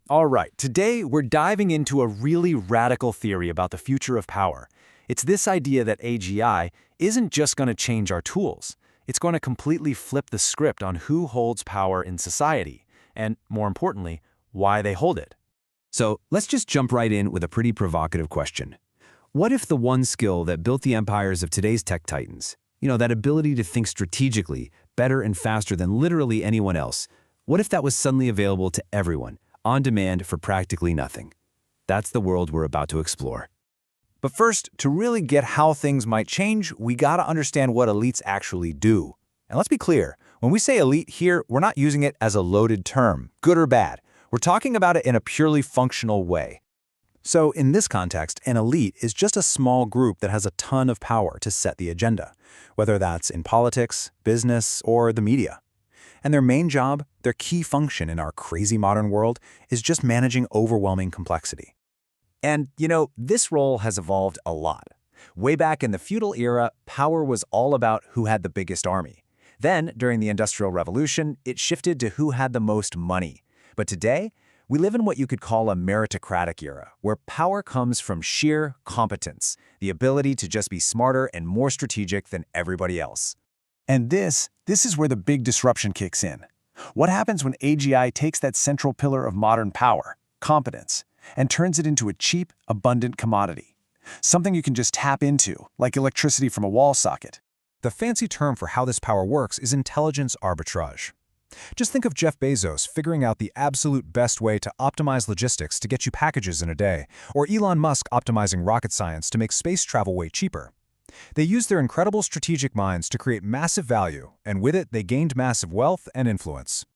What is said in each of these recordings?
All right, today we're diving into a really radical theory about the future of power. It's this idea that AGI isn't just going to change our tools. It's going to completely flip the script on who holds power in society, and more importantly, why they hold it. So let's just jump right in with a pretty provocative question. What if the one skill that built the empires of today's tech titans, that ability to think strategically, better and faster than literally anyone else, what if that was suddenly available to everyone, on demand for practically nothing? That's the world we're about to explore. But first, to really get how things might change, we gotta understand what elites actually do. And let's be clear, when we say elite here, we're not using it as a loaded term, good or bad. We're talking about it in a purely functional way. So in this context, an elite is just a small group that has a ton of power to set the agenda, whether that's in politics, business, or the media. And their main job, their key function in our crazy modern world, is just managing overwhelming complexity. And, this role has evolved a lot. Way back in the feudal era, power was all about who had the biggest army. Then, during the Industrial Revolution, it shifted to who had the most money. But today, we live in what you could call a meritocratic era, where power comes from sheer competence, the ability to just be smarter and more strategic than everybody else. And this is where the big disruption kicks in. What happens when AGI takes that central pillar of modern power, competence, and turns it into a cheap, abundant commodity? Something you can just tap into, like electricity from a wall socket. The fancy term for how this power works is intelligence arbitrage. Just think of Jeff Bezos figuring out the absolute best way to optimize logistics to get you packages in a day, or Elon Musk optimizing rocket science to make space travel way cheaper. They used their incredible strategic minds to create massive value, and with it, they gained massive wealth and influence.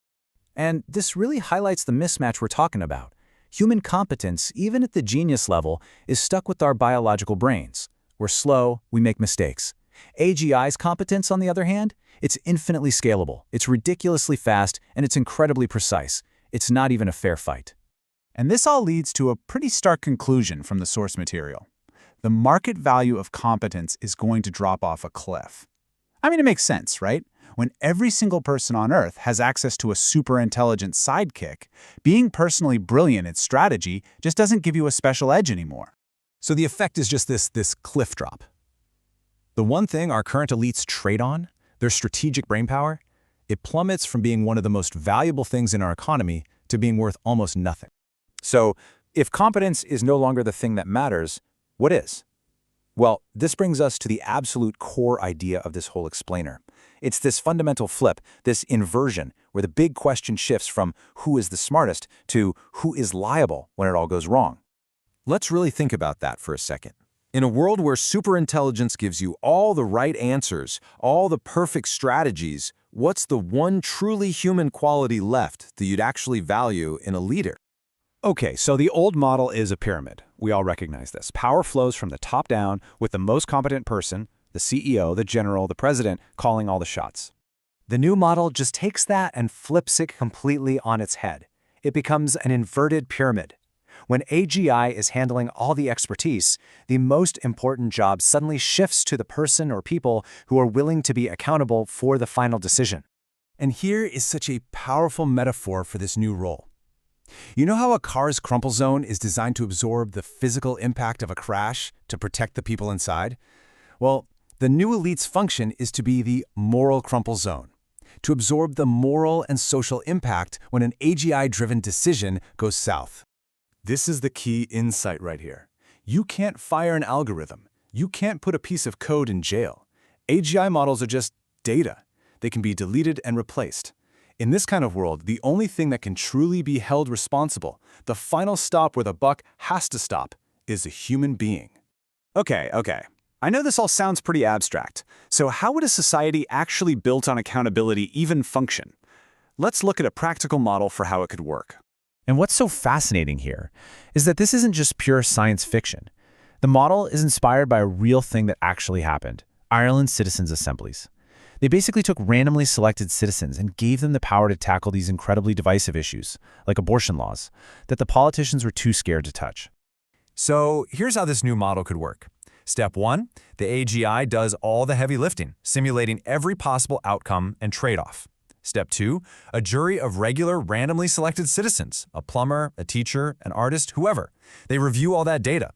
And this really highlights the mismatch we're talking about. Human competence, even at the genius level, is stuck with our biological brains. We're slow, we make mistakes. AGI's competence, on the other hand, it's infinitely scalable, it's ridiculously fast, and it's incredibly precise. It's not even a fair fight. And this all leads to a pretty stark conclusion from the source material. The market value of competence is going to drop off a cliff. I mean, it makes sense, right? When every single person on Earth has access to a super intelligent sidekick, being personally brilliant at strategy just doesn't give you a special edge anymore. So the effect is just this cliff drop. The one thing our current elites trade on, their strategic brainpower, it plummets from being one of the most valuable things in our economy to being worth almost nothing. So if competence is no longer the thing that matters, what is? Well, this brings us to the absolute core idea of this whole explainer. It's this fundamental flip, this inversion, where the big question shifts from who is the smartest to who is liable when it all goes wrong. Let's really think about that for a second. In a world where superintelligence gives you all the right answers, all the perfect strategies, what's the one truly human quality left that you'd actually value in a leader? Okay, so the old model is a pyramid. We all recognize this. Power flows from the top down with the most competent person, the CEO, the general, the president, calling all the shots. The new model just takes that and flips it completely on its head. It becomes an inverted pyramid. When AGI is handling all the expertise, the most important job suddenly shifts to the person or people who are willing to be accountable for the final decision. And here is such a powerful metaphor for this new role. You know how a car's crumple zone is designed to absorb the physical impact of a crash to protect the people inside? Well, the new elite's function is to be the moral crumple zone, to absorb the moral and social impact when an AGI-driven decision goes south. This is the key insight right here. You can't fire an algorithm. You can't put a piece of code in jail. AGI models are just data. They can be deleted and replaced. In this kind of world, the only thing that can truly be held responsible, the final stop where the buck has to stop, is a human being. Okay. I know this all sounds pretty abstract. So how would a society actually built on accountability even function? Let's look at a practical model for how it could work. And what's so fascinating here is that this isn't just pure science fiction. The model is inspired by a real thing that actually happened: Ireland's citizens' assemblies. They basically took randomly selected citizens and gave them the power to tackle these incredibly divisive issues, like abortion laws, that the politicians were too scared to touch. So here's how this new model could work. Step 1, the AGI does all the heavy lifting, simulating every possible outcome and trade-off. Step 2, a jury of regular, randomly selected citizens, a plumber, a teacher, an artist, whoever. They review all that data.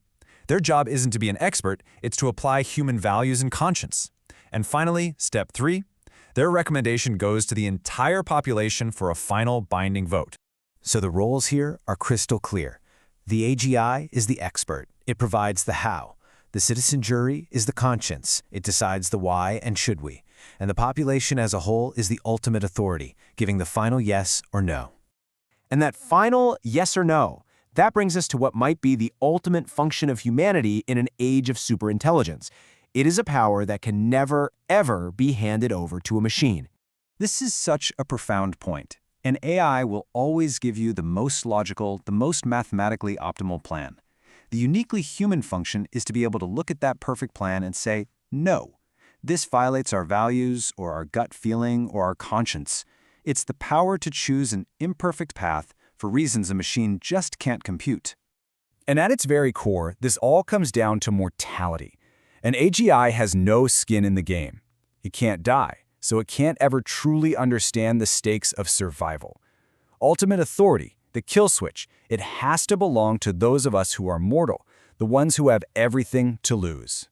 Their job isn't to be an expert, it's to apply human values and conscience. And finally, step 3, their recommendation goes to the entire population for a final binding vote. So the roles here are crystal clear. The AGI is the expert. It provides the how. The citizen jury is the conscience. It decides the why and should we. And the population as a whole is the ultimate authority, giving the final yes or no. And that final yes or no, that brings us to what might be the ultimate function of humanity in an age of superintelligence. It is a power that can never, ever be handed over to a machine. This is such a profound point. An AI will always give you the most logical, the most mathematically optimal plan. The uniquely human function is to be able to look at that perfect plan and say, no, this violates our values or our gut feeling or our conscience. It's the power to choose an imperfect path for reasons a machine just can't compute. And at its very core, this all comes down to mortality. An AGI has no skin in the game. It can't die, so it can't ever truly understand the stakes of survival. Ultimate authority, the kill switch, it has to belong to those of us who are mortal, the ones who have everything to lose.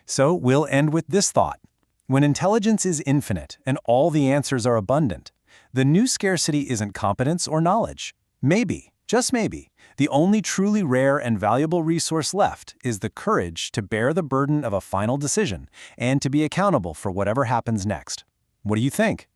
So we'll end with this thought. When intelligence is infinite and all the answers are abundant, the new scarcity isn't competence or knowledge. Maybe, just maybe, the only truly rare and valuable resource left is the courage to bear the burden of a final decision and to be accountable for whatever happens next. What do you think?